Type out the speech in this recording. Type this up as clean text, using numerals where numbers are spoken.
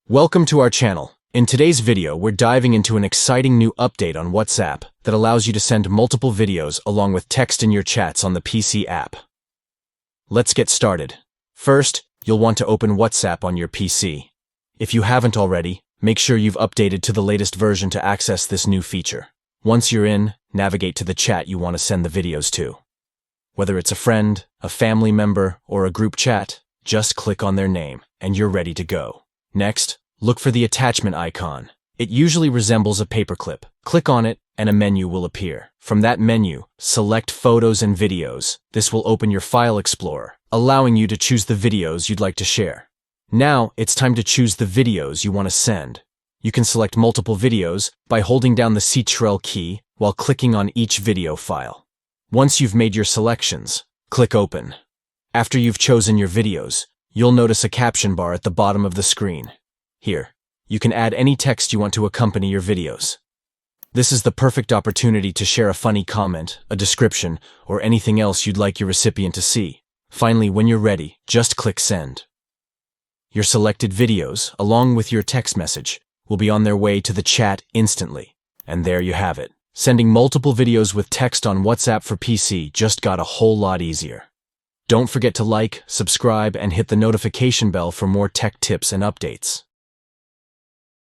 Welcome to our channel. In today's video, we're diving into an exciting new update on WhatsApp that allows you to send multiple videos along with text in your chats on the PC app. Let's get started. First, you'll want to open WhatsApp on your PC. If you haven't already, make sure you've updated to the latest version to access this new feature. Once you're in, navigate to the chat you want to send the videos to. Whether it's a friend, a family member, or a group chat, just click on their name and you're ready to go. Next, look for the attachment icon. It usually resembles a paperclip. Click on it and a menu will appear. From that menu, select Photos and Videos. This will open your File Explorer, allowing you to choose the videos you'd like to share. Now, it's time to choose the videos you want to send. You can select multiple videos by holding down the Ctrl key while clicking on each video file. Once you've made your selections, click Open. After you've chosen your videos, you'll notice a caption bar at the bottom of the screen. Here, you can add any text you want to accompany your videos. This is the perfect opportunity to share a funny comment, a description, or anything else you'd like your recipient to see. Finally, when you're ready, just click Send. Your selected videos, along with your text message, will be on their way to the chat instantly. And there you have it. Sending multiple videos with text on WhatsApp for PC just got a whole lot easier. Don't forget to like, subscribe, and hit the notification bell for more tech tips and updates.